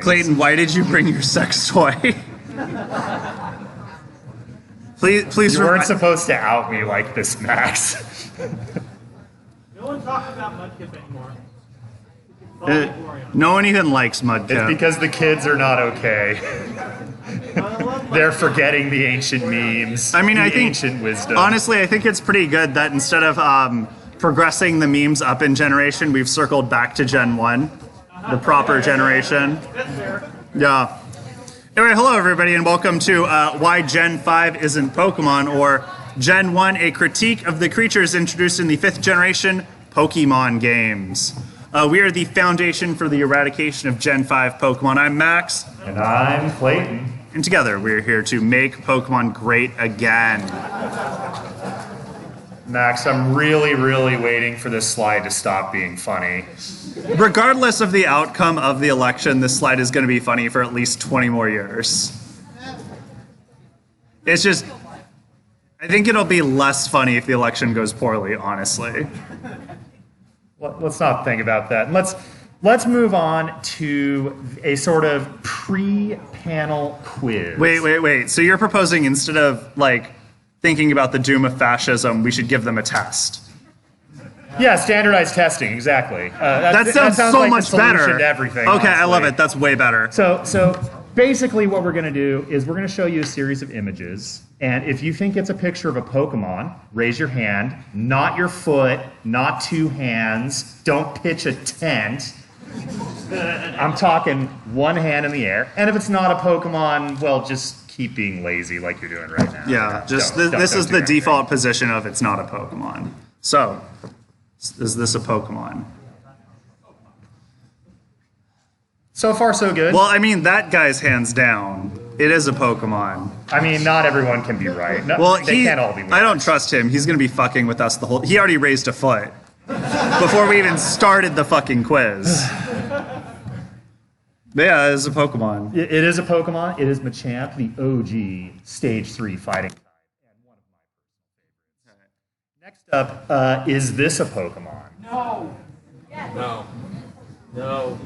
Clayton, why did you bring your sex toy? Please. You weren't supposed to out me like this, Max. No one talks about Mudkip anymore. No one even likes Mudkip. It's because the kids are not okay. They're forgetting the ancient memes. I mean, I think ancient wisdom. Honestly, I think it's pretty good that instead of progressing the memes up in generation, we've circled back to Gen 1, the proper generation. Yeah. Anyway, hello everybody, and welcome to Why Gen 5 Isn't Pokemon, or Gen 1, a critique of the creatures introduced in the 5th generation Pokemon games. We are the foundation for the eradication of Gen 5 Pokemon. I'm Max. And I'm Clayton. And together we're here to make Pokemon great again. Max, I'm really waiting for this slide to stop being funny. Regardless of the outcome of the election, this slide is going to be funny for at least 20 more years. It's just, I think it'll be less funny if the election goes poorly, honestly. Let's not think about that. Let's move on to a sort of pre-panel quiz. Wait. So you're proposing instead of thinking about the doom of fascism, we should give them a test? Yeah, standardized testing, exactly. That sounds so like much the solution better. To everything, okay, honestly. I love it. That's way better. So basically what we're going to do is we're going to show you a series of images, and if you think it's a picture of a Pokemon, raise your hand, not your foot, not two hands, don't pitch a tent. I'm talking one hand in the air, and if it's not a Pokemon, well, just keep being lazy like you're doing right now. Yeah, this is the default position of it's not a Pokemon. So, is this a Pokemon? So far, so good. Well, I mean, that guy's hands down. It is a Pokemon. I mean, not everyone can be right. No, Well, they can't all be right. I don't trust him. He's going to be fucking with us the whole... He already raised a foot before we even started the fucking quiz. But yeah, it is a Pokemon. It is a Pokemon. It is Machamp, the OG Stage 3 fighting type, and one of my personal favorites. Next up, is this a Pokemon? No. Yes. No. No.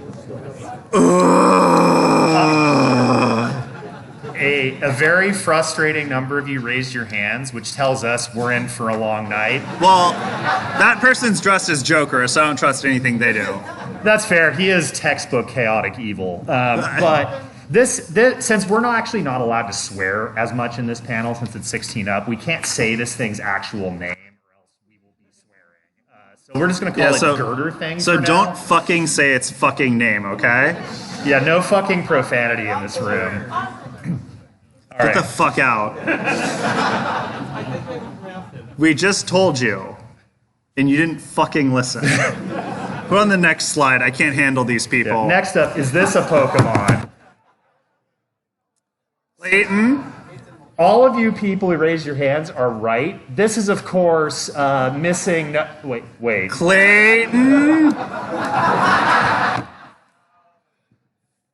A very frustrating number of you raised your hands, which tells us we're in for a long night. Well, that person's dressed as Joker, so I don't trust anything they do. That's fair. He is textbook chaotic evil. But this, since we're actually not allowed to swear as much in this panel, since it's 16 up, we can't say this thing's actual name, or else we will be swearing. So we're just going to call it Girder Thing. So don't fucking say its fucking name, okay? Yeah, no fucking profanity in this room. Get the fuck out. We just told you, and you didn't fucking listen. Put on the next slide. I can't handle these people. Yeah, next up, is this a Pokemon? Clayton? All of you people who raised your hands are right. This is, of course, missing... Wait. Clayton?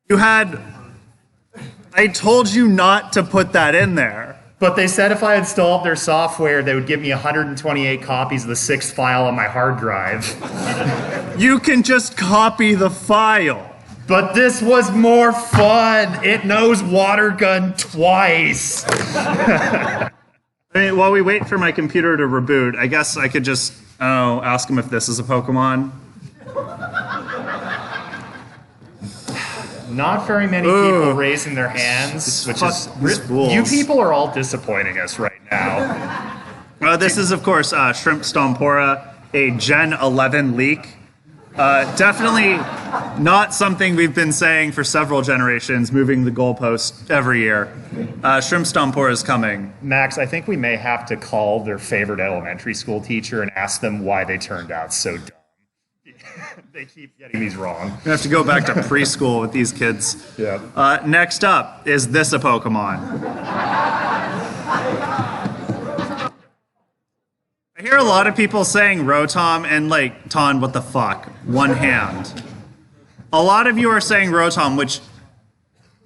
You had... I told you not to put that in there. But they said if I installed their software, they would give me 128 copies of the 6th file on my hard drive. You can just copy the file. But this was more fun. It knows water gun twice. I mean, while we wait for my computer to reboot, I guess I could just, ask him if this is a Pokemon. Not very many people raising their hands, which is... You people are all disappointing us right now. This is, of course, Shrimp Stompora, a Gen 11 leak. Definitely not something we've been saying for several generations, moving the goalpost every year. Shrimp Stompora is coming. Max, I think we may have to call their favorite elementary school teacher and ask them why they turned out so dumb. They keep getting these wrong. We have to go back to preschool with these kids. Yeah. Next up, is this a Pokemon? I hear a lot of people saying Rotom and Ton, what the fuck? One hand. A lot of you are saying Rotom, which,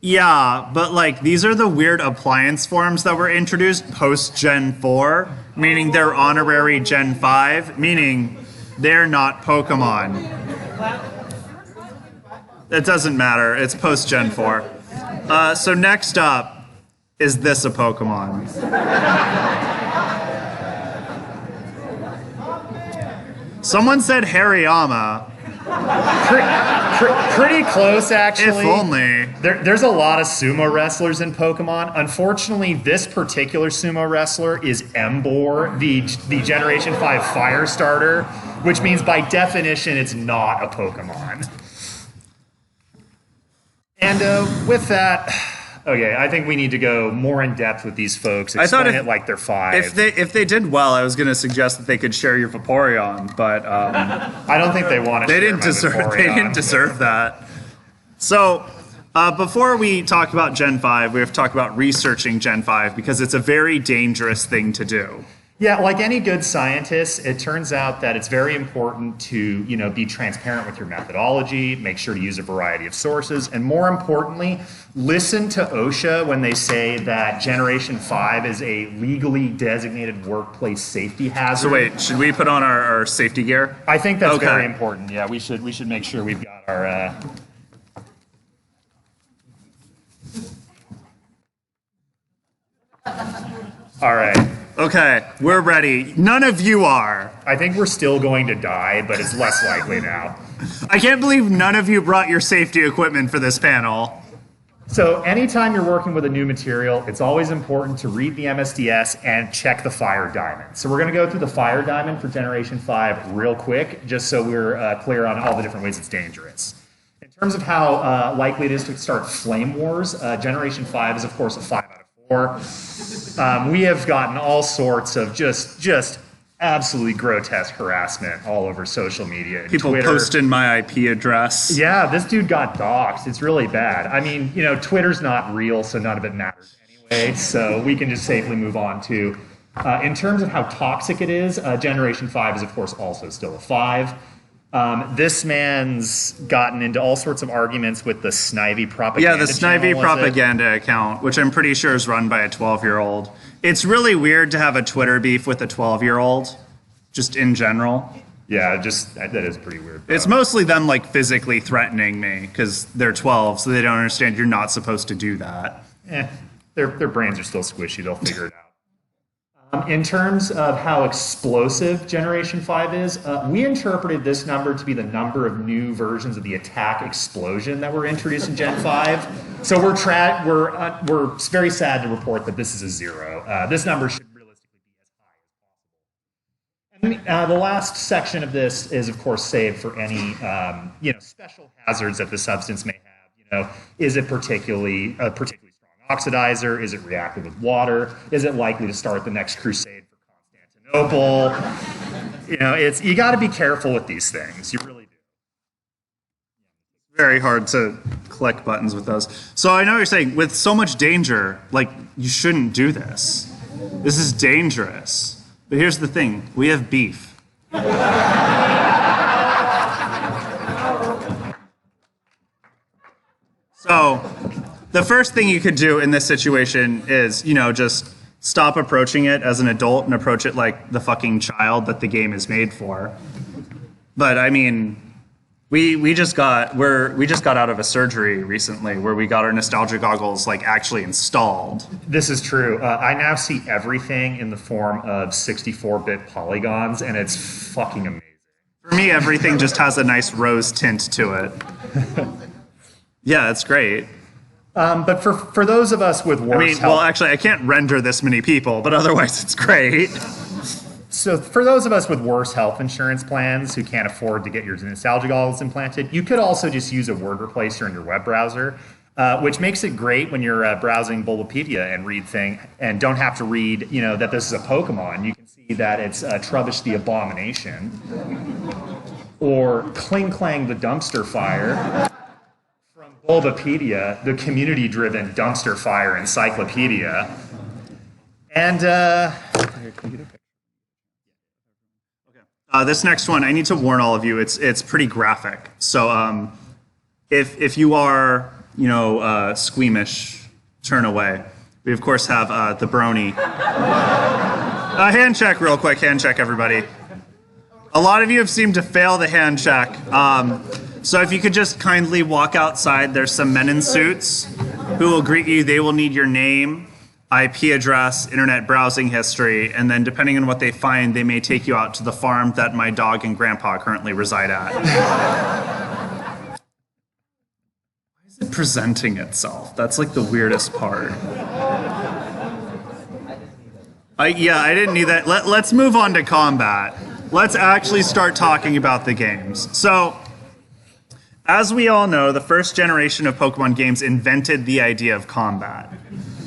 yeah, but these are the weird appliance forms that were introduced post Gen 4, meaning they're honorary Gen 5, meaning they're not Pokemon. It doesn't matter. It's post Gen 4. So next up, is this a Pokemon? Someone said Hariyama. Pretty close, actually. If only. There's a lot of sumo wrestlers in Pokemon. Unfortunately, this particular sumo wrestler is Emboar, the Generation 5 Fire Starter, which means by definition it's not a Pokemon. And with that, okay, I think we need to go more in depth with these folks. Explain it like they're 5. If they did well, I was going to suggest that they could share your Vaporeon, but I don't think they want to. They didn't deserve that. So before we talk about Gen 5, we have to talk about researching Gen 5 because it's a very dangerous thing to do. Yeah, like any good scientist, it turns out that it's very important to, be transparent with your methodology, make sure to use a variety of sources, and more importantly, listen to OSHA when they say that Generation 5 is a legally designated workplace safety hazard. So wait, should we put on our safety gear? I think that's very important. Yeah, we should make sure we've got our All right. Okay, we're ready. None of you are. I think we're still going to die, but it's less likely now. I can't believe none of you brought your safety equipment for this panel. So anytime you're working with a new material, it's always important to read the MSDS and check the fire diamond. So we're going to go through the fire diamond for Generation 5 real quick, just so we're clear on all the different ways it's dangerous. In terms of how likely it is to start flame wars, Generation 5 is, of course, a 5 out of 4. We have gotten all sorts of just absolutely grotesque harassment all over social media. People Twitter. posting my IP address. Yeah, this dude got doxxed. It's really bad. I mean, Twitter's not real, so none of it matters anyway. So we can just safely move on to. In terms of how toxic it is, Generation 5 is, of course, also still a 5. This man's gotten into all sorts of arguments with the Snivy propaganda. Yeah, the Snivy propaganda account, which I'm pretty sure is run by a 12-year-old. It's really weird to have a Twitter beef with a 12-year-old, just in general. Yeah, that is pretty weird. It's mostly them physically threatening me because they're 12, so they don't understand you're not supposed to do that. Their brains are still squishy. They'll figure it out. In terms of how explosive Generation 5 is, we interpreted this number to be the number of new versions of the attack explosion that were introduced in Gen 5. So we're very sad to report that this is a 0. This number should realistically be as high as possible. And the last section of this is, of course, saved for any special hazards that the substance may have. Is it particularly strong oxidizer? Is it reactive with water? Is it likely to start the next crusade for Constantinople? You got to be careful with these things. You really do. Very hard to click buttons with those. So I know you're saying with so much danger, you shouldn't do this. This is dangerous. But here's the thing: we have beef. So the first thing you could do in this situation is, just stop approaching it as an adult and approach it like the fucking child that the game is made for. But I mean, we just got out of a surgery recently where we got our nostalgia goggles actually installed. This is true. I now see everything in the form of 64-bit polygons, and it's fucking amazing. For me, everything just has a nice rose tint to it. Yeah, it's great. But for those of us with worse health... well, actually, I can't render this many people, but otherwise it's great. So for those of us with worse health insurance plans who can't afford to get your nostalgia goggles implanted, you could also just use a word replacer in your web browser, which makes it great when you're browsing Bulbapedia and don't have to read, that this is a Pokemon. You can see that it's Trubbish the Abomination or Kling Clang the Dumpster Fire. Bulbapedia, the community-driven dumpster fire encyclopedia. And this next one, I need to warn all of you. It's pretty graphic. So if you are squeamish, turn away. We of course have the Brony. Hand check real quick. Hand check, everybody. A lot of you have seemed to fail the hand check. So if you could just kindly walk outside, there's some men in suits who will greet you. They will need your name, IP address, internet browsing history, and then depending on what they find, they may take you out to the farm that my dog and grandpa currently reside at. Why is it presenting itself? That's like the weirdest part. I didn't need that. Let's move on to combat. Let's actually start talking about the games. So, as we all know, the first generation of Pokemon games invented the idea of combat.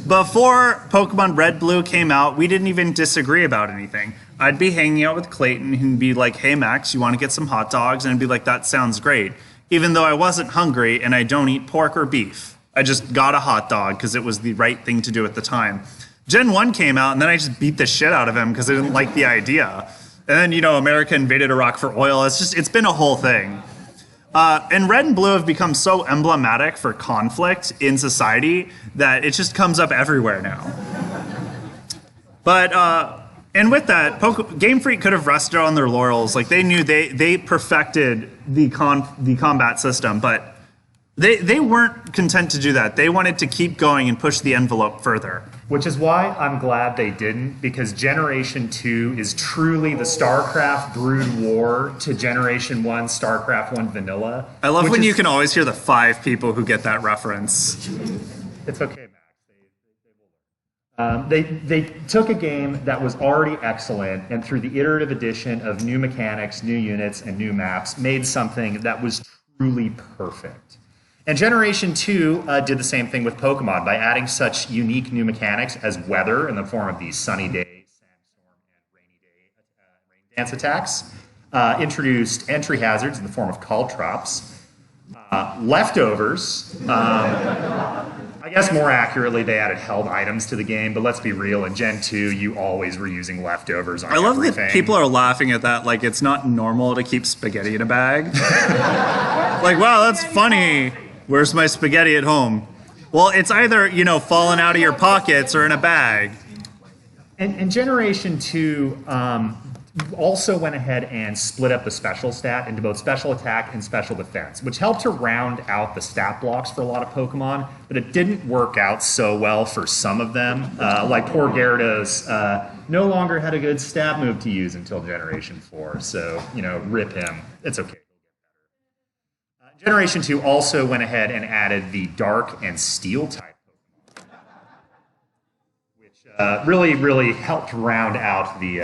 Before Pokemon Red Blue came out, we didn't even disagree about anything. I'd be hanging out with Clayton and be like, hey Max, you want to get some hot dogs? And I'd be like, that sounds great. Even though I wasn't hungry and I don't eat pork or beef. I just got a hot dog because it was the right thing to do at the time. Gen 1 came out and then I just beat the shit out of him because I didn't like the idea. And then, America invaded Iraq for oil. It's been a whole thing. And Red and Blue have become so emblematic for conflict in society that it just comes up everywhere now. But, and with that, Game Freak could have rested on their laurels. Like, they knew they perfected the combat system, but they weren't content to do that. They wanted to keep going and push the envelope further. Which is why I'm glad they didn't, because Generation 2 is truly the StarCraft Brood War to Generation 1 StarCraft 1 Vanilla. I love when you can always hear the 5 people who get that reference. It's okay, Max. They took a game that was already excellent and through the iterative addition of new mechanics, new units, and new maps, made something that was truly perfect. And Generation 2 did the same thing with Pokemon by adding such unique new mechanics as weather in the form of these sunny day, sandstorm, and rainy day rain dance attacks, introduced entry hazards in the form of Caltrops, leftovers. I guess more accurately, they added held items to the game, but let's be real, in Gen 2, you always were using leftovers on everything. I love that people are laughing at that like it's not normal to keep spaghetti in a bag. Like, wow, that's funny. Where's my spaghetti at home? Well, it's either, falling out of your pockets or in a bag. And Generation 2 also went ahead and split up the special stat into both special attack and special defense, which helped to round out the stat blocks for a lot of Pokemon, but it didn't work out so well for some of them. Like poor Gyarados no longer had a good stab move to use until Generation 4, so, rip him. It's okay. Generation 2 also went ahead and added the Dark and Steel type Pokemon, which really helped round out the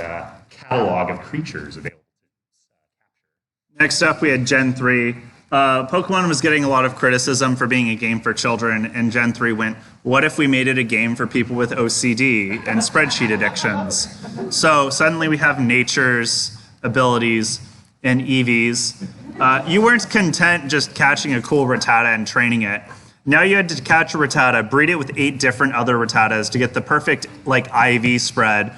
catalog of creatures available to capture. Next up, we had Gen 3. Pokemon was getting a lot of criticism for being a game for children, and Gen 3 went, what if we made it a game for people with OCD and spreadsheet addictions? So suddenly we have natures, abilities, and EVs. You weren't content just catching a cool Rattata and training it. Now you had to catch a Rattata, breed it with 8 different other Rattatas to get the perfect IV spread,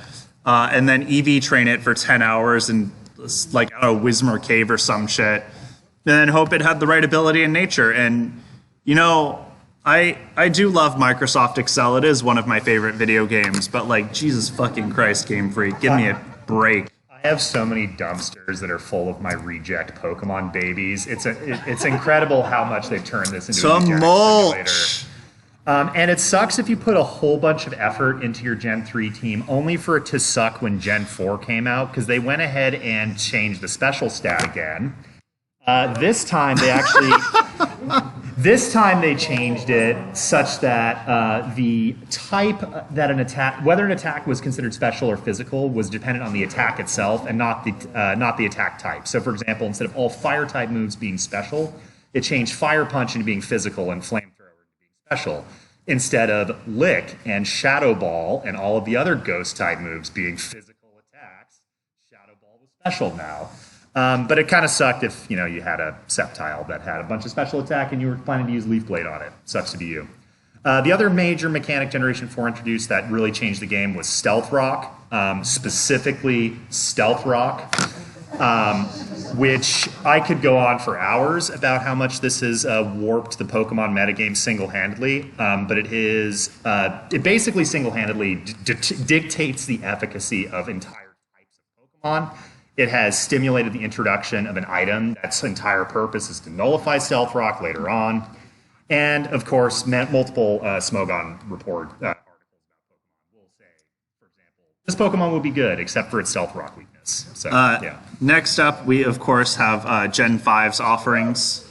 and then EV train it for 10 hours in Wismar Cave or some shit, and then hope it had the right ability in nature. And I do love Microsoft Excel. It is one of my favorite video games, but Jesus fucking Christ, Game Freak, give me a break. I have so many dumpsters that are full of my reject Pokemon babies. It's incredible how much they've turned this into a reject simulator. And it sucks if you put a whole bunch of effort into your Gen 3 team only for it to suck when Gen 4 came out, because they went ahead and changed the special stat again. This time they changed it such that the type that whether an attack was considered special or physical, was dependent on the attack itself and not the attack type. So, for example, instead of all fire type moves being special, it changed Fire Punch into being physical and Flamethrower into being special, instead of Lick and Shadow Ball and all of the other Ghost type moves being physical attacks. Shadow Ball was special now. But it kind of sucked if, you had a Sceptile that had a bunch of special attack and you were planning to use Leaf Blade on it. Sucks to be you. The other major mechanic Generation 4 introduced that really changed the game was Stealth Rock, specifically Stealth Rock, which I could go on for hours about how much this has warped the Pokemon metagame single-handedly, but it basically single-handedly dictates the efficacy of entire types of Pokemon. It has stimulated the introduction of an item that's entire purpose is to nullify Stealth Rock later on. And, of course, multiple Smogon report articles about Pokemon will say, for example, this Pokemon will be good, except for its Stealth Rock weakness. So, yeah. Next up, we, of course, have Gen 5's offerings.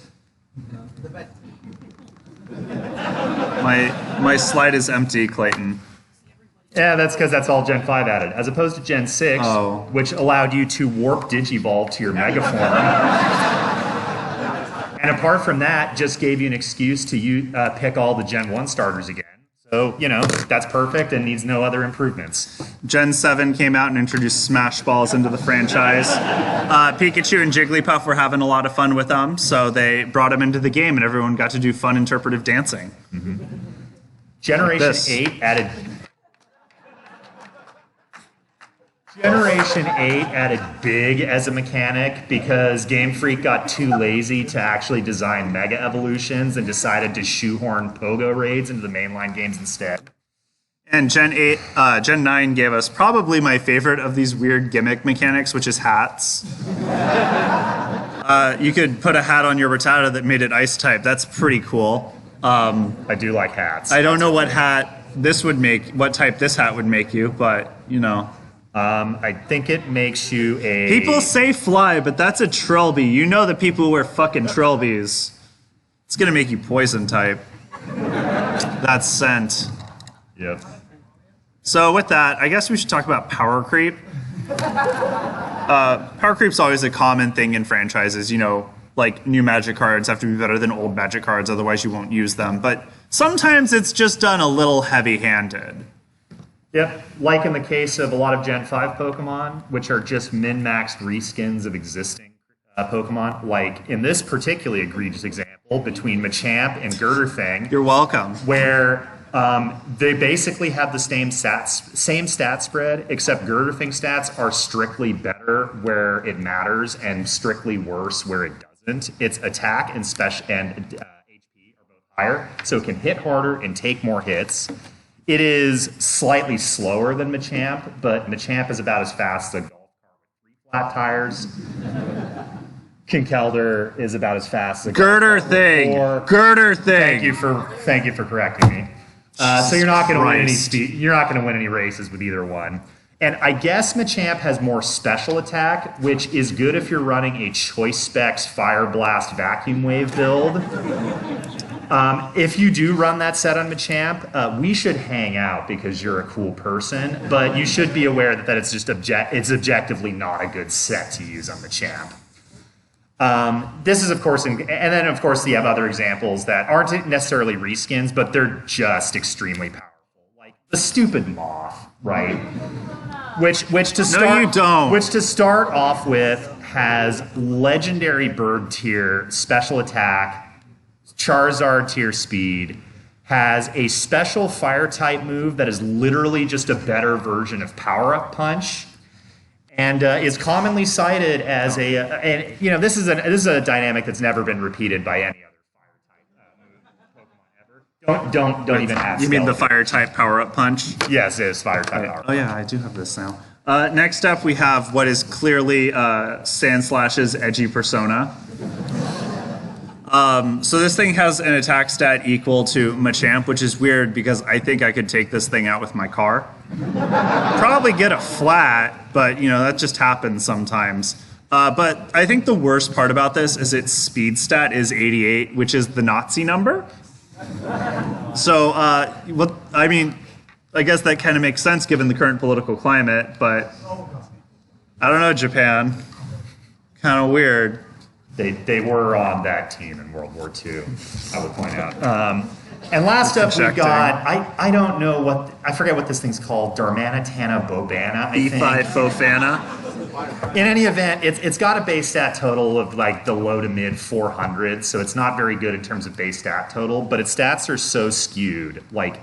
My slide is empty, Clayton. Yeah, that's because that's all Gen 5 added, as opposed to Gen 6, which allowed you to warp Digivolve to your Mega form. And apart from that, just gave you an excuse to pick all the Gen 1 starters again. So, that's perfect and needs no other improvements. Gen 7 came out and introduced Smash Balls into the franchise. Pikachu and Jigglypuff were having a lot of fun with them, so they brought them into the game and everyone got to do fun interpretive dancing. Mm-hmm. Generation 8 added... Generation 8 added big as a mechanic because Game Freak got too lazy to actually design Mega Evolutions and decided to shoehorn Pogo raids into the mainline games instead. And Gen 9 gave us probably my favorite of these weird gimmick mechanics, which is hats. You could put a hat on your Rattata that made it ice type. That's pretty cool. I do like hats. I don't know what type this hat would make you, but I think it makes you a... People say fly, but that's a trilby. You know the people who wear fucking trilbies. It's gonna make you poison type. That's scent. Yep. So with that, I guess we should talk about power creep. Power creep's always a common thing in franchises. Like new Magic cards have to be better than old Magic cards, otherwise you won't use them. But sometimes it's just done a little heavy-handed. Yep, like in the case of a lot of Gen 5 Pokemon, which are just min-maxed reskins of existing Pokemon. Like in this particularly egregious example between Machamp and Girderthing. You're welcome. Where they basically have the same stat spread, except Girderthing stats are strictly better where it matters and strictly worse where it doesn't. Its attack and HP are both higher, so it can hit harder and take more hits. It is slightly slower than Machamp, but Machamp is about as fast as a golf car with 3 flat tires. Kinkeldor is about as fast as a Girderthing. Girderthing. Thank you for correcting me. So you're not going to win any speed. You're not going to win any races with either one. And I guess Machamp has more special attack, which is good if you're running a Choice Specs Fire Blast Vacuum Wave build. If you do run that set on Machamp, we should hang out because you're a cool person, but you should be aware that it's just it's objectively not a good set to use on Machamp. This is, of course, and then, of course, you have other examples that aren't necessarily reskins, but they're just extremely powerful. Like the stupid Moth, right? Which to start off with has legendary bird tier special attack, Charizard tier speed, has a special fire type move that is literally just a better version of Power Up Punch, and is commonly cited as this is a dynamic that's never been repeated by any other fire type move Pokemon ever. Don't even ask. You mean the fire type Power Up Punch? Yes, it is fire type Power Up. Oh yeah, I do have this now. Next up, we have what is clearly Sandslash's edgy persona. So this thing has an attack stat equal to Machamp, which is weird because I think I could take this thing out with my car. Probably get a flat, but that just happens sometimes. But I think the worst part about this is its speed stat is 88, which is the Nazi number. So, I guess that kind of makes sense given the current political climate, but I don't know, Japan. Kind of weird. They were on that team in World War II, I would point out. And last up we got, I don't know I forget what this thing's called, Darmanitana Bobana, I think. E5 Fofana. In any event, it's got a base stat total of like the low to mid 400s, so it's not very good in terms of base stat total, but its stats are so skewed, like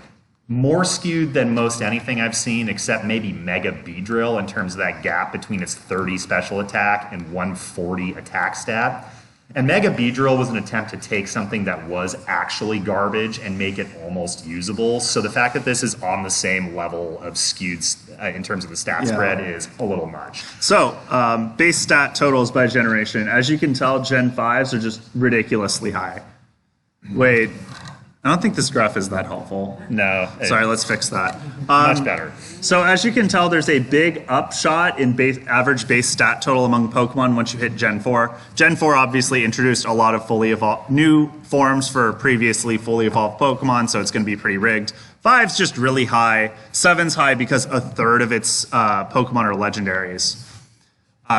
more skewed than most anything I've seen, except maybe Mega Beedrill in terms of that gap between its 30 special attack and 140 attack stat. And Mega Beedrill was an attempt to take something that was actually garbage and make it almost usable. So the fact that this is on the same level of skewed in terms of the stat spread is a little much. So, base stat totals by generation. As you can tell, Gen 5s are just ridiculously high. Wait, I don't think this graph is that helpful. No. Sorry, let's fix that. Much better. So as you can tell, there's a big upshot in average base stat total among Pokemon once you hit Gen 4. Gen 4 obviously introduced a lot of new forms for previously fully evolved Pokemon, so it's going to be pretty rigged. 5's just really high. 7's high because a third of its Pokemon are legendaries.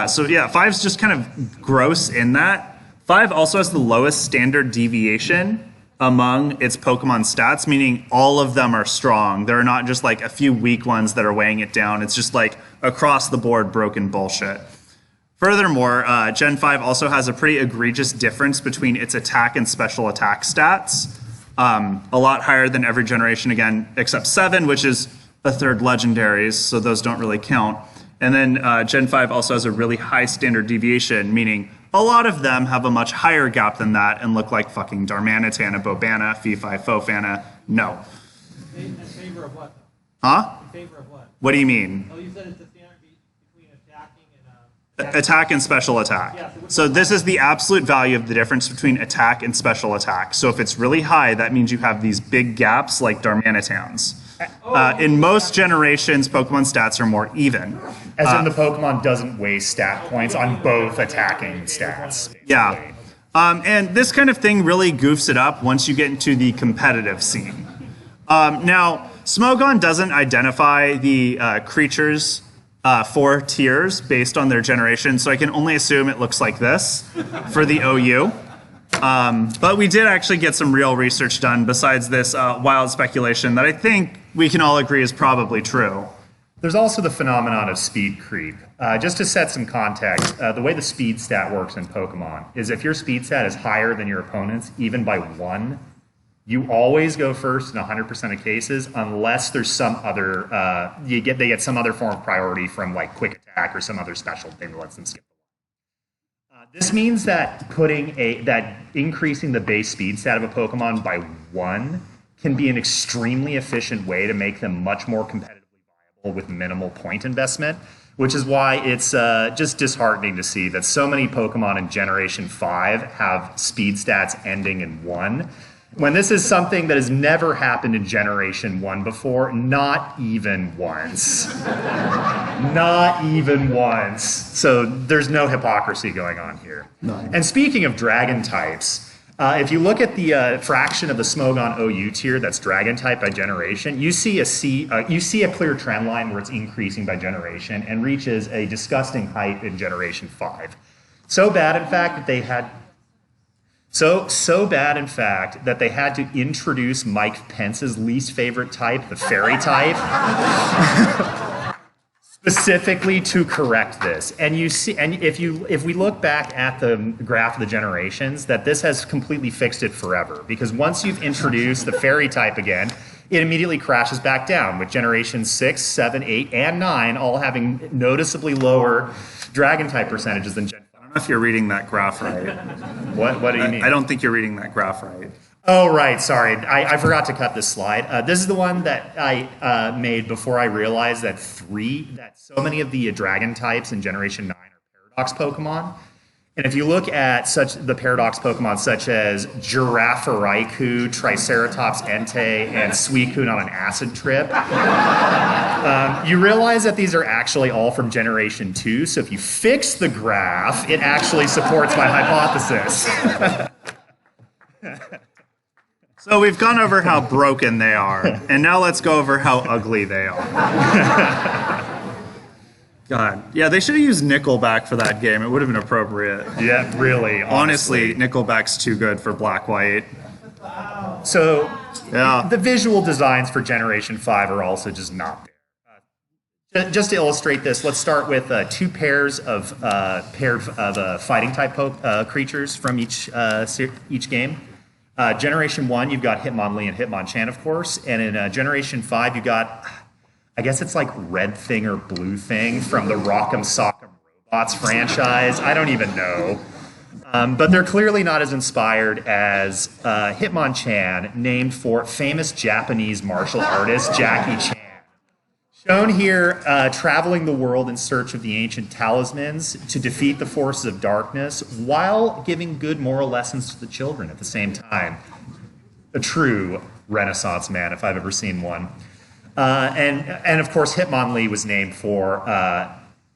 So yeah, 5's just kind of gross in that. 5 also has the lowest standard deviation among its Pokemon stats, meaning all of them are strong. There are not just like a few weak ones that are weighing it down. It's just like across the board broken bullshit. Furthermore, Gen 5 also has a pretty egregious difference between its attack and special attack stats. A lot higher than every generation, again, except 7, which is a third legendaries, so those don't really count. And then Gen 5 also has a really high standard deviation, meaning a lot of them have a much higher gap than that and look like fucking Darmanitan, Bobana, Fefi, Fofana. No. In favor of what? Huh? In favor of what? What do you mean? Oh, you said it's the standard between attacking and... Attack and special attack. Yeah, So this is the absolute value of the difference between attack and special attack. So if it's really high, that means you have these big gaps like Darmanitans. In most generations, Pokemon stats are more even. As in the Pokemon doesn't waste stat points on both attacking stats. Basically. Yeah. And this kind of thing really goofs it up once you get into the competitive scene. Now, Smogon doesn't identify the creatures' 4 tiers based on their generation, so I can only assume it looks like this for the OU. But we did actually get some real research done besides this wild speculation that I think we can all agree is probably true. There's also the phenomenon of speed creep. Just to set some context, the way the speed stat works in Pokemon is if your speed stat is higher than your opponent's, even by 1, you always go first in 100% of cases unless there's some other, they get some other form of priority from like quick attack or some other special thing that lets them skip. This means that increasing the base speed stat of a Pokemon by 1 can be an extremely efficient way to make them much more competitively viable with minimal point investment, which is why it's just disheartening to see that so many Pokemon in Generation 5 have speed stats ending in 1, when this is something that has never happened in Generation 1 before, not even once. Not even once. So there's no hypocrisy going on here. No. And speaking of dragon types, if you look at the fraction of the Smogon OU tier that's dragon type by generation, you see a clear trend line where it's increasing by generation and reaches a disgusting height in Generation 5. So bad, in fact, that they had to introduce Mike Pence's least favorite type, the fairy type, specifically to correct this. And you see, and if we look back at the graph of the generations, that this has completely fixed it forever. Because once you've introduced the fairy type again, it immediately crashes back down, with generations 6, 7, 8, and 9 all having noticeably lower dragon type percentages than Gen 5. I don't know if you're reading that graph right. What do you mean? I don't think you're reading that graph right. Oh, right. Sorry. I forgot to cut this slide. This is the one that I made before I realized that so many of the dragon types in Generation 9 are paradox Pokemon. And if you look at the paradox Pokemon such as Girafaraiku, Triceratops Entei, and Suicune on an acid trip, you realize that these are actually all from Generation 2. So if you fix the graph, it actually supports my hypothesis. So we've gone over how broken they are, and now let's go over how ugly they are. God. Yeah, they should have used Nickelback for that game. It would have been appropriate. Yeah, really. Honestly, Nickelback's too good for Black-White. So yeah. The visual designs for Generation 5 are also just not there. Just to illustrate this, let's start with 2 pairs of fighting type creatures from each game. Generation 1, you've got Hitmonlee and Hitmonchan, of course. And in Generation 5, you've got, I guess it's like Red Thing or Blue Thing from the Rock'em Sock'em Robots franchise. I don't even know. But they're clearly not as inspired as Hitmonchan, named for famous Japanese martial artist Jackie Chan. Shown here, traveling the world in search of the ancient talismans to defeat the forces of darkness while giving good moral lessons to the children at the same time. A true Renaissance man, if I've ever seen one. And of course, Hitmonlee was named for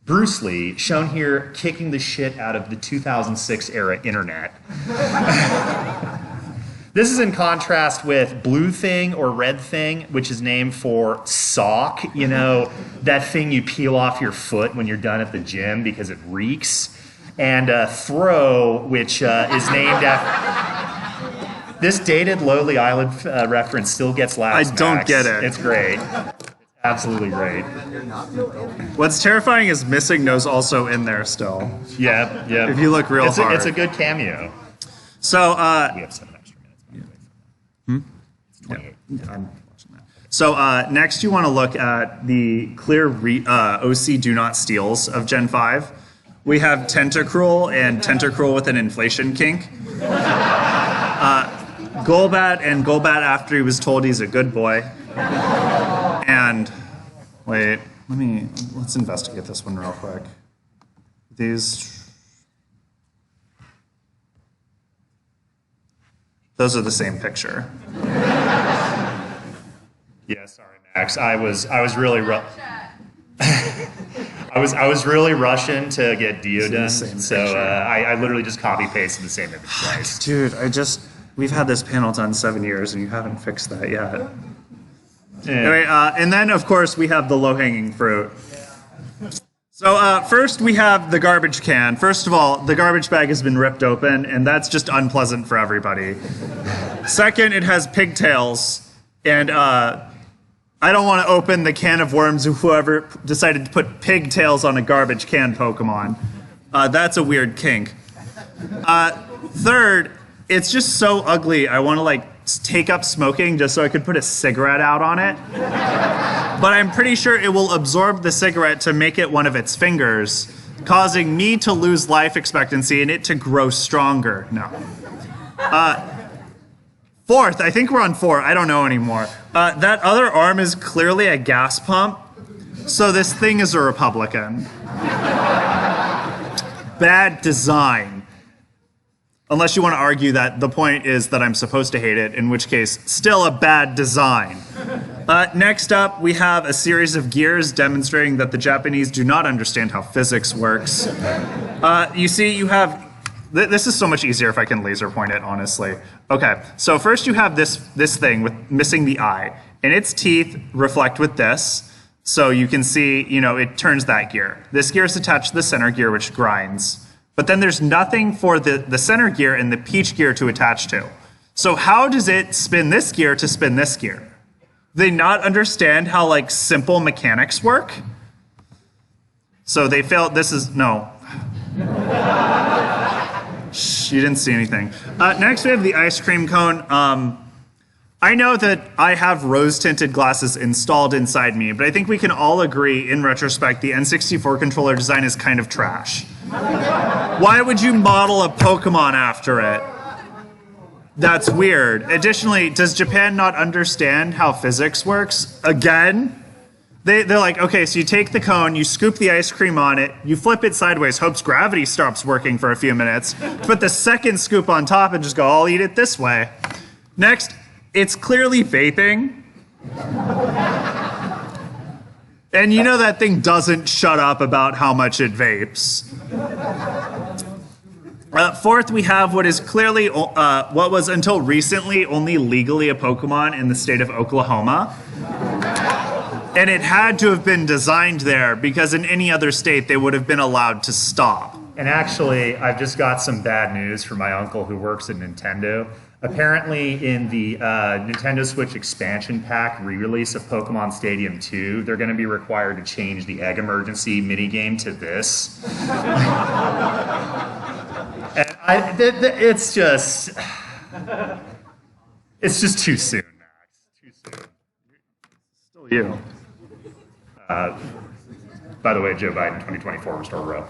Bruce Lee, shown here kicking the shit out of the 2006 era internet. This is in contrast with Blue Thing or Red Thing, which is named for Sock, you know, that thing you peel off your foot when you're done at the gym because it reeks. And Throw, which is named after... This dated Lonely Island reference still gets laughs. I don't get it. It's great. Absolutely great. What's terrifying is Missing Nose also in there still. Yeah, yeah. If you look real hard. It's a good cameo. So, We have 7 extra minutes. It's 28. yeah, I'm watching that. So next you want to look at the clear OC do not steals of Gen 5. We have Tentacruel and Tentacruel with an inflation kink. Golbat and Golbat after he was told he's a good boy. And wait, let's investigate this one real quick. Those are the same picture. Yeah, sorry, Max. I was really I was really rushing to get Dio done, so I literally just copy pasted the same image twice. Dude, we've had this panel done 7 years and you haven't fixed that yet. Yeah. Anyway, and then of course we have the low-hanging fruit. So first we have the garbage can. First of all, the garbage bag has been ripped open, and that's just unpleasant for everybody. Second, it has pigtails, and I don't want to open the can of worms of whoever decided to put pigtails on a garbage can Pokemon. That's a weird kink. Third, it's just so ugly. I want to take up smoking just so I could put a cigarette out on it. But I'm pretty sure it will absorb the cigarette to make it one of its fingers, causing me to lose life expectancy and it to grow stronger. No. Fourth, I think we're on 4. I don't know anymore. That other arm is clearly a gas pump, so this thing is a Republican. Bad design. Unless you want to argue that the point is that I'm supposed to hate it, in which case, still a bad design. Next up, we have a series of gears demonstrating that the Japanese do not understand how physics works. You see, you have... This is so much easier if I can laser point it, honestly. Okay, so first you have this thing with missing the eye, and its teeth reflect with this, so you can see, it turns that gear. This gear is attached to the center gear, which grinds. But then there's nothing for the center gear and the peach gear to attach to. So how does it spin this gear to spin this gear? Do they not understand how simple mechanics work? So they failed. No. Shh, you didn't see anything. Next we have the ice cream cone. I know that I have rose-tinted glasses installed inside me, but I think we can all agree, in retrospect, the N64 controller design is kind of trash. Why would you model a Pokemon after it? That's weird. Additionally, does Japan not understand how physics works? Again? They're like, okay, so you take the cone, you scoop the ice cream on it, you flip it sideways, hopes gravity stops working for a few minutes, put the second scoop on top and just go, I'll eat it this way. Next, it's clearly vaping. And you know that thing doesn't shut up about how much it vapes. Fourth, we have what is clearly, what was until recently only legally a Pokemon in the state of Oklahoma. And it had to have been designed there because in any other state they would have been allowed to stop. And actually, I've just got some bad news for my uncle who works at Nintendo. Apparently, in the Nintendo Switch expansion pack re-release of Pokemon Stadium 2, they're going to be required to change the Egg Emergency minigame to this. And it's just too soon, Max. Too soon. Still you. By the way, Joe Biden 2024 restore row.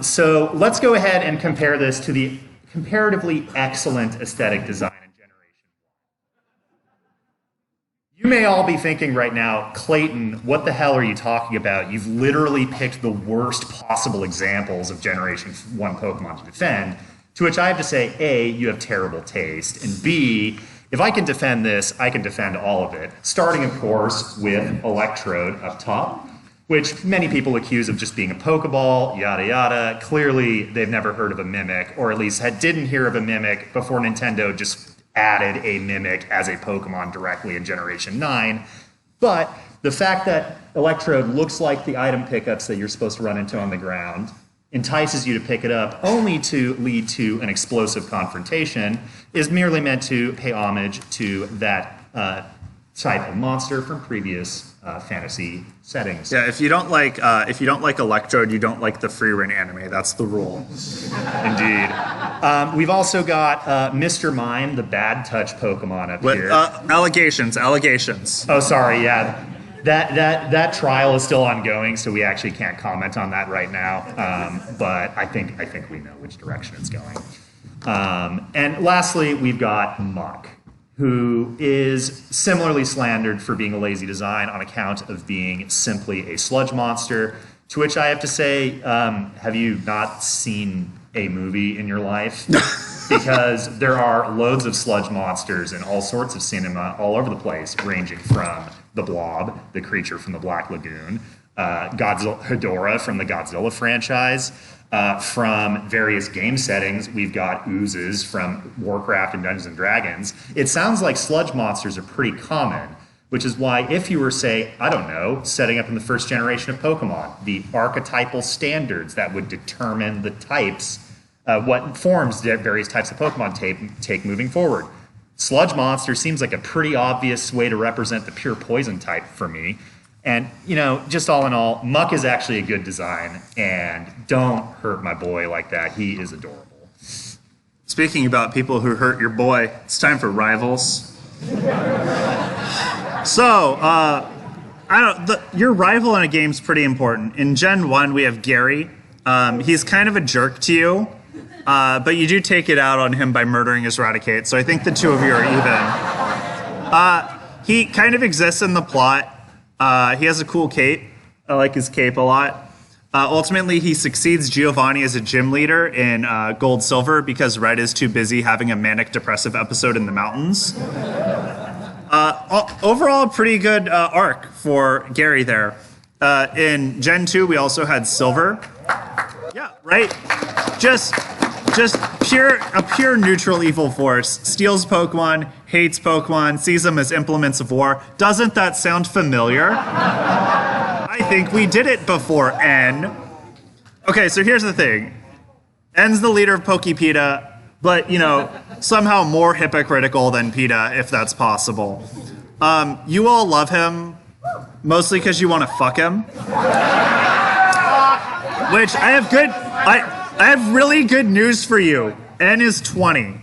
So let's go ahead and compare this to the comparatively excellent aesthetic design in Generation 1. You may all be thinking right now, Clayton, what the hell are you talking about? You've literally picked the worst possible examples of Generation 1 Pokemon to defend. To which I have to say, A, you have terrible taste, and B, if I can defend this, I can defend all of it. Starting, of course, with Electrode up top, which many people accuse of just being a Pokeball, yada yada. Clearly, they've never heard of a Mimic, or at least didn't hear of a Mimic before Nintendo just added a Mimic as a Pokemon directly in Generation 9. But the fact that Electrode looks like the item pickups that you're supposed to run into on the ground entices you to pick it up only to lead to an explosive confrontation is merely meant to pay homage to that type of monster from previous fantasy settings. Yeah, if you don't like Electrode, you don't like the Freerun anime. That's the rule. Indeed. We've also got Mr. Mime, the bad touch Pokemon up here. Allegations. Oh, sorry, yeah. That trial is still ongoing, so we actually can't comment on that right now. But I think we know which direction it's going. And lastly, we've got Muck, who is similarly slandered for being a lazy design on account of being simply a sludge monster, to which I have to say, have you not seen a movie in your life? Because there are loads of sludge monsters in all sorts of cinema all over the place, ranging from the Blob, the creature from the Black Lagoon, Hedorah from the Godzilla franchise. From various game settings, we've got oozes from Warcraft and Dungeons & Dragons. It sounds like sludge monsters are pretty common, which is why if you were, say, I don't know, setting up in the first generation of Pokemon, the archetypal standards that would determine the types, what forms various types of Pokemon take moving forward. Sludge monster seems like a pretty obvious way to represent the pure poison type for me. And, just all in all, Muck is actually a good design, and don't hurt my boy like that. He is adorable. Speaking about people who hurt your boy, it's time for rivals. So, your rival in a game is pretty important. In Gen 1, we have Gary. He's kind of a jerk to you, but you do take it out on him by murdering his Raticate, so I think the two of you are even. He kind of exists in the plot. He has a cool cape. I like his cape a lot. Ultimately, he succeeds Giovanni as a gym leader in Gold Silver because Red is too busy having a manic depressive episode in the mountains. Overall, a pretty good arc for Gary there. In Gen 2, we also had Silver. Yeah, right? Just a pure neutral evil force. Steals Pokemon, hates Pokemon, sees them as implements of war. Doesn't that sound familiar? I think we did it before, N. Okay, so here's the thing. N's the leader of Pokepeta, but, somehow more hypocritical than PETA, if that's possible. You all love him, mostly because you want to fuck him. Which I have really good news for you. N is 20.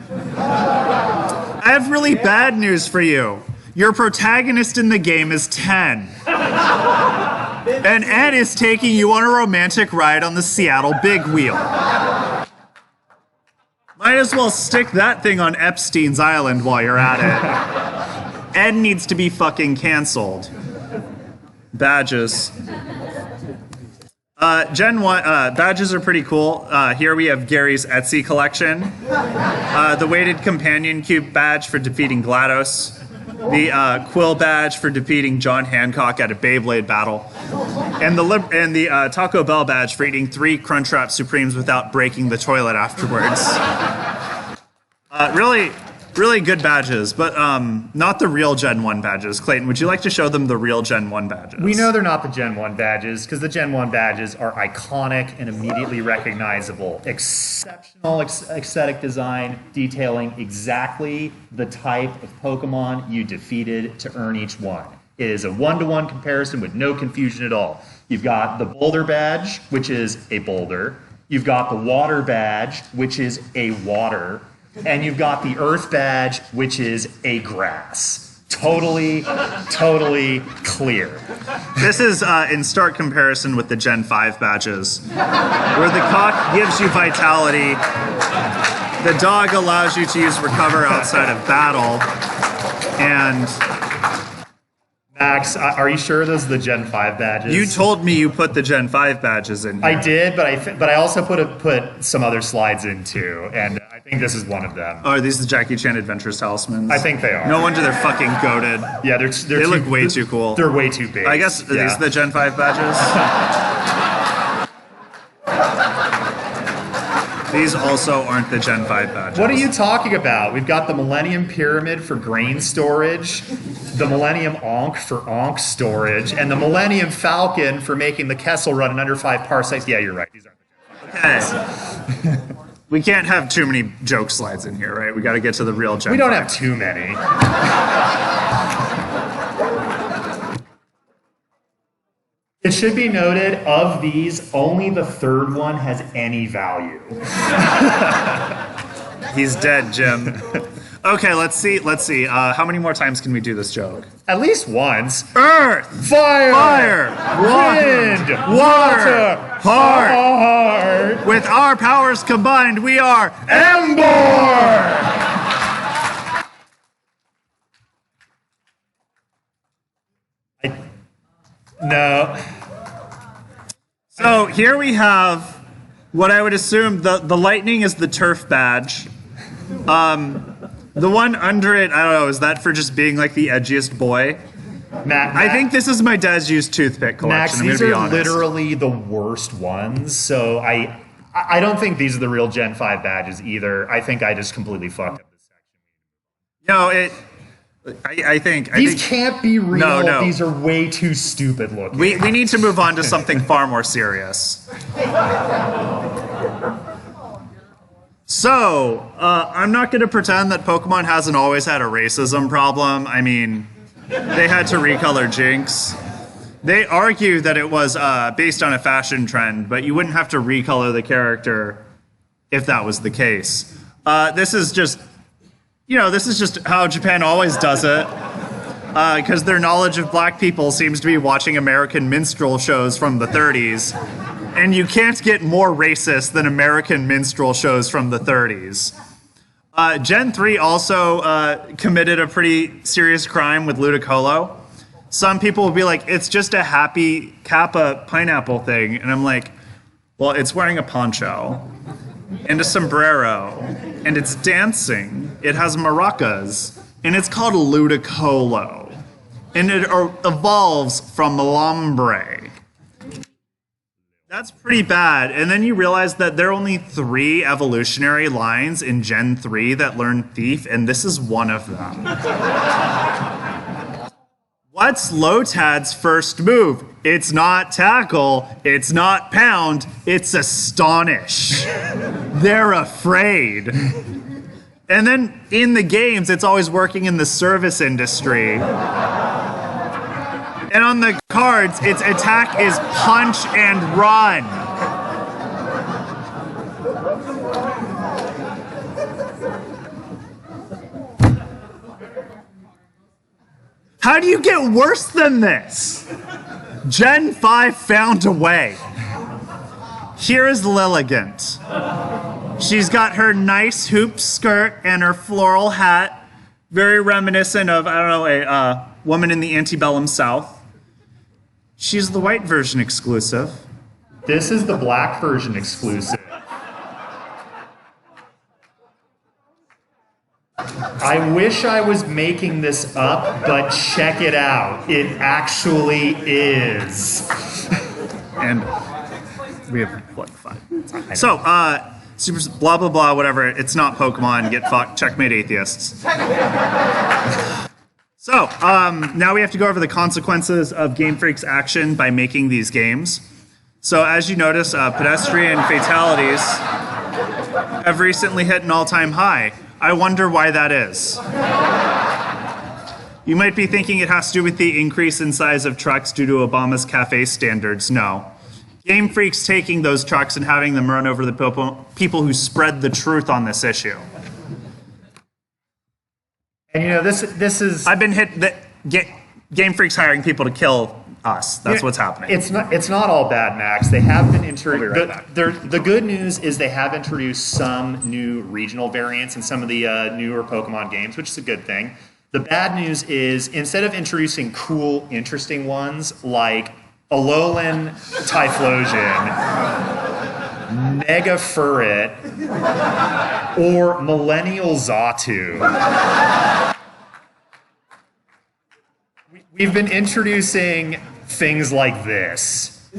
I have really bad news for you. Your protagonist in the game is 10. And N is taking you on a romantic ride on the Seattle Big Wheel. Might as well stick that thing on Epstein's Island while you're at it. N needs to be fucking canceled. Badges. Gen 1, badges are pretty cool. Here we have Gary's Etsy collection. The weighted companion cube badge for defeating GLaDOS. The quill badge for defeating John Hancock at a Beyblade battle. And the Taco Bell badge for eating 3 Crunchwrap Supremes without breaking the toilet afterwards. Really good badges, but not the real Gen 1 badges. Clayton, would you like to show them the real Gen 1 badges? We know they're not the Gen 1 badges, because the Gen 1 badges are iconic and immediately recognizable. Exceptional aesthetic design, detailing exactly the type of Pokemon you defeated to earn each one. It is a one-to-one comparison with no confusion at all. You've got the Boulder badge, which is a boulder. You've got the Water badge, which is a water. And you've got the Earth badge, which is a grass. Totally clear. This is in stark comparison with the Gen 5 badges, where the cock gives you vitality, the dog allows you to use recover outside of battle, and Max, are you sure those are the Gen 5 badges? You told me you put the Gen 5 badges in here. I did, but I also put some other slides in too, and I think this is one of them. Oh, are these the Jackie Chan Adventures talismans? I think they are. No wonder they're fucking goated. Yeah, They look way too cool. They're way too big. I guess are these the Gen 5 badges? These also aren't the Gen 5 badges. What are you talking about? We've got the Millennium Pyramid for grain storage, the Millennium Ankh for Ankh storage, and the Millennium Falcon for making the Kessel run in under 5 parsecs. Yeah, you're right. These aren't the Gen 5. Okay. We can't have too many joke slides in here, right? We got to get to the real Gen 5. We don't have too many. It should be noted, of these, only the third one has any value. He's dead, Jim. Okay, let's see. How many more times can we do this joke? At least once. Earth, Fire, wind, water, heart. With our powers combined, we are Embor! No. So here we have what I would assume the lightning is the turf badge. The one under it, I don't know, is that for just being like the edgiest boy? I think this is my dad's used toothpick collection. Max, I'm these gonna be are honest. literally the worst ones, so I don't think these are the real Gen 5 badges either. I think I just completely fucked up this section. No, I think These can't be real. No. These are way too stupid looking. we need to move on to something far more serious. So, I'm not going to pretend that Pokemon hasn't always had a racism problem. I mean, they had to recolor Jinx. They argue that it was based on a fashion trend, but you wouldn't have to recolor the character if that was the case. This is just how Japan always does it, because their knowledge of black people seems to be watching American minstrel shows from the 30s. And you can't get more racist than American minstrel shows from the 30s. Gen 3 also committed a pretty serious crime with Ludicolo. Some people will be like, it's just a happy Kappa pineapple thing. And I'm like, well, it's wearing a poncho and a sombrero, and it's dancing. It has maracas, and it's called Ludicolo. And it evolves from Malambre. That's pretty bad. And then you realize that there are only 3 evolutionary lines in Gen 3 that learn Thief, and this is one of them. What's Lotad's first move? It's not tackle, it's not pound, it's astonish. They're afraid. And then in the games, it's always working in the service industry. And on the cards, its attack is punch and run. How do you get worse than this? Gen 5 found a way. Here is Lilligant. She's got her nice hoop skirt and her floral hat, very reminiscent of, I don't know, a woman in the antebellum South. She's the white version exclusive. This is the black version exclusive. I wish I was making this up, but check it out. It actually is. And we have, what, 5? So, super blah, blah, blah, whatever. It's not Pokemon. Get fucked. Checkmate atheists. So, now we have to go over the consequences of Game Freak's action by making these games. So, as you notice, pedestrian fatalities have recently hit an all-time high. I wonder why that is. You might be thinking it has to do with the increase in size of trucks due to Obama's cafe standards. No. Game Freak's taking those trucks and having them run over the people who spread the truth on this issue. And you know, this is... I've been hit... Game Freak's hiring people to kill us. That's what's happening. It's not all bad, Max. They have been the good news is they have introduced some new regional variants in some of the newer Pokemon games, which is a good thing. The bad news is, instead of introducing cool, interesting ones like Alolan Typhlosion, Negafurit, or Millennial Xatu, we've been introducing things like this.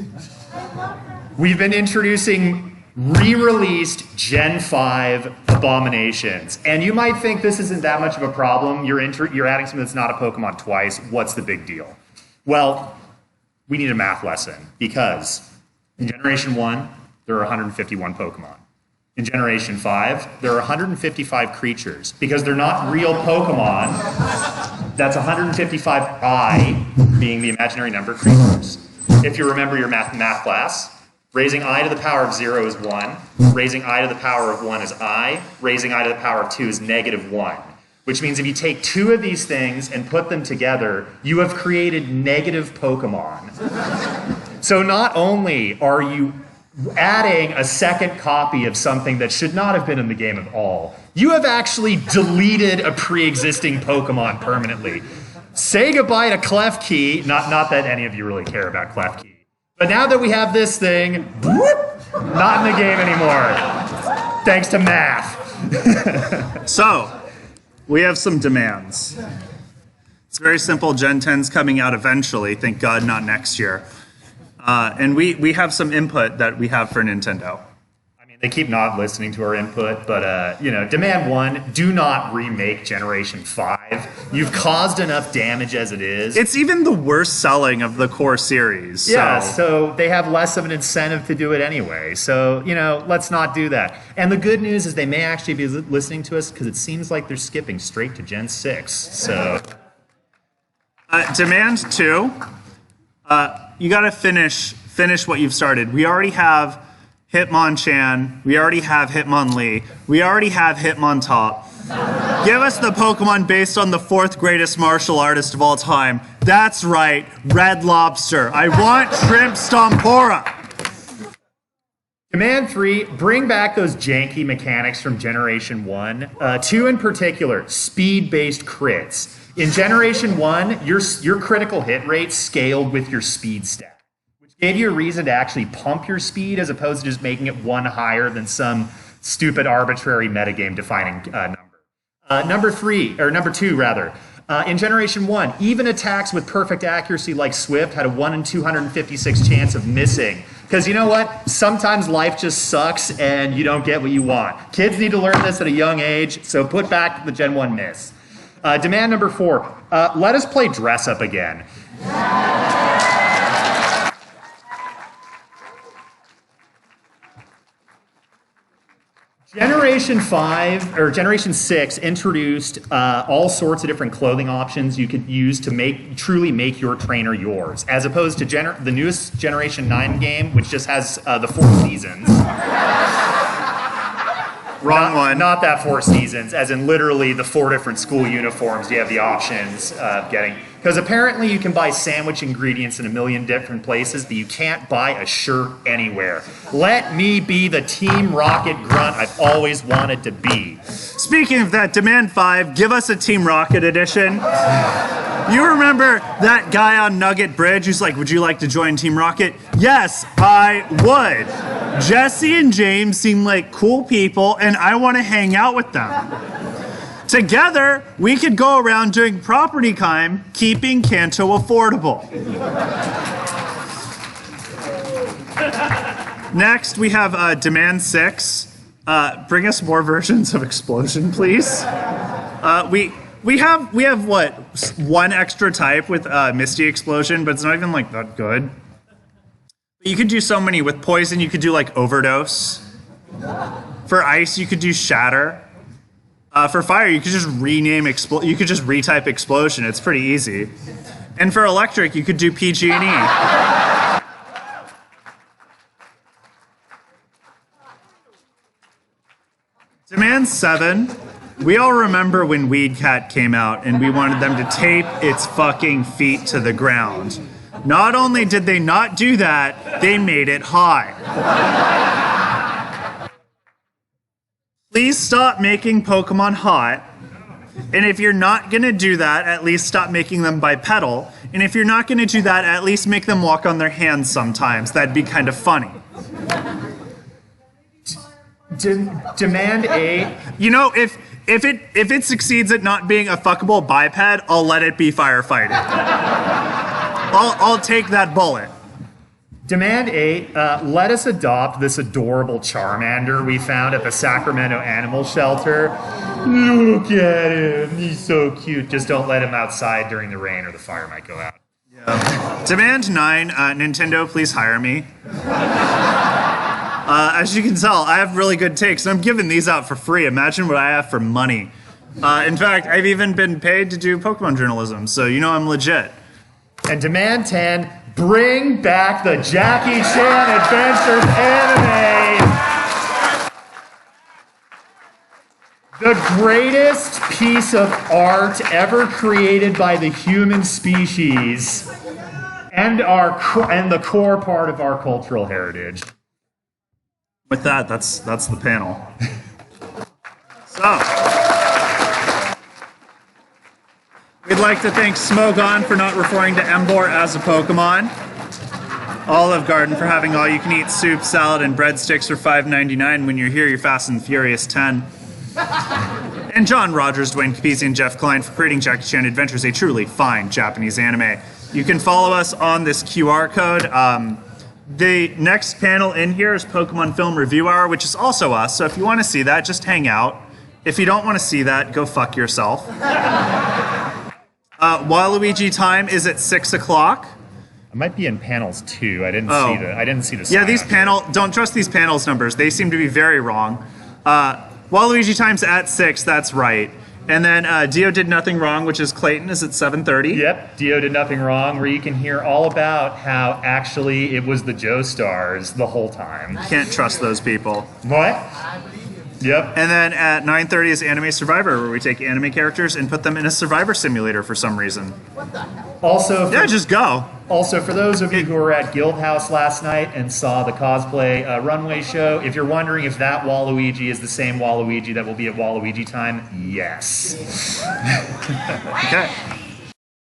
We've been introducing re-released Gen 5 abominations. And you might think this isn't that much of a problem. You're adding something that's not a Pokemon twice. What's the big deal? Well, we need a math lesson, because in Generation 1, there are 151 Pokemon. In Generation 5, there are 155 creatures. Because they're not real Pokemon, that's 155i being the imaginary number of creatures. If you remember your math class, raising I to the power of 0 is 1, raising I to the power of 1 is I, raising I to the power of 2 is -1. Which means if you take two of these things and put them together, you have created negative Pokemon. So not only are you adding a second copy of something that should not have been in the game at all, you have actually deleted a pre-existing Pokemon permanently. Say goodbye to Klefki, not that any of you really care about Klefki. But now that we have this thing, whoop, not in the game anymore. Thanks to math. So, we have some demands. It's very simple. Gen 10's coming out eventually. Thank God, not next year. And we have some input that we have for Nintendo. I mean, they keep not listening to our input, but demand 1: do not remake Generation 5. You've caused enough damage as it is. It's even the worst selling of the core series. Yeah, so they have less of an incentive to do it anyway. So, let's not do that. And the good news is they may actually be listening to us, because it seems like they're skipping straight to Gen 6. So, demand 2, you got to finish what you've started. We already have Hitmonchan, we already have Hitmonlee, we already have Hitmontop. Give us the Pokemon based on the 4th greatest martial artist of all time. That's right, Red Lobster. I want Shrimp Stompora. Demand 3, bring back those janky mechanics from Generation 1. 2 in particular, speed-based crits. In Generation 1, your critical hit rate scaled with your speed stat, which gave you a reason to actually pump your speed as opposed to just making it 1 higher than some stupid arbitrary metagame defining number. Number 2, in Generation 1, even attacks with perfect accuracy like Swift had a 1 in 256 chance of missing. Because you know what? Sometimes life just sucks and you don't get what you want. Kids need to learn this at a young age, so put back the Gen 1 miss. Demand number 4, let us play dress up again. Generation 5 or Generation 6 introduced all sorts of different clothing options you could use to truly make your trainer yours, as opposed to the newest Generation 9 game, which just has the 4 seasons. Wrong one. Not that 4 seasons, as in literally the 4 different school uniforms you have the options of getting. Because apparently you can buy sandwich ingredients in a million different places, but you can't buy a shirt anywhere. Let me be the Team Rocket grunt I've always wanted to be. Speaking of that, Demand 5, give us a Team Rocket edition. You remember that guy on Nugget Bridge who's like, would you like to join Team Rocket? Yes, I would. Jesse and James seem like cool people, and I want to hang out with them. Together, we could go around doing property crime, keeping Kanto affordable. Next, we have Demand 6. Bring us more versions of Explosion, please. We have what, 1 extra type with Misty Explosion, but it's not even like that good. You could do so many. With Poison, you could do like Overdose. For Ice, you could do Shatter. For Fire, you could just you could just retype Explosion. It's pretty easy. And for Electric, you could do PG&E. Demand 7. We all remember when Weed Cat came out and we wanted them to tape its fucking feet to the ground. Not only did they not do that, they made it high. Please stop making Pokemon hot. And if you're not going to do that, at least stop making them bipedal. And if you're not going to do that, at least make them walk on their hands sometimes. That'd be kind of funny. Demand a... You know, if it succeeds at not being a fuckable biped, I'll let it be firefighting. I'll take that bullet. Demand 8, let us adopt this adorable Charmander we found at the Sacramento Animal Shelter. Look at him, he's so cute. Just don't let him outside during the rain or the fire might go out. Yeah. Demand 9, Nintendo, please hire me. As you can tell, I have really good takes. I'm giving these out for free. Imagine what I have for money. In fact, I've even been paid to do Pokemon journalism, so you know I'm legit. And Demand 10, bring back the Jackie Chan Adventures anime! The greatest piece of art ever created by the human species and the core part of our cultural heritage. With that, that's the panel. So, we'd like to thank Smogon for not referring to Emboar as a Pokemon. Olive Garden for having all-you-can-eat soup, salad, and breadsticks for $5.99. When you're here, you're Fast and Furious 10. And John Rogers, Dwayne Capizzi, and Jeff Klein for creating Jackie Chan Adventures, a truly fine Japanese anime. You can follow us on this QR code. The next panel in here is Pokemon Film Review Hour, which is also us. So if you want to see that, just hang out. If you don't want to see that, go fuck yourself. Waluigi time is at 6 o'clock. I might be in panels 2. I didn't see the. Yeah, don't trust these panels numbers. They seem to be very wrong. Waluigi time's at 6. That's right. And then Dio Did Nothing Wrong, which is Clayton, is at 7:30. Yep, Dio Did Nothing Wrong, where you can hear all about how actually it was the Joestars the whole time. Can't trust those people. What? Yep. And then at 9:30 is Anime Survivor, where we take anime characters and put them in a Survivor simulator for some reason. Also, just go. Also, for those of you who were at Guild House last night and saw the cosplay runway show, if you're wondering if that Waluigi is the same Waluigi that will be at Waluigi time, yes. Okay.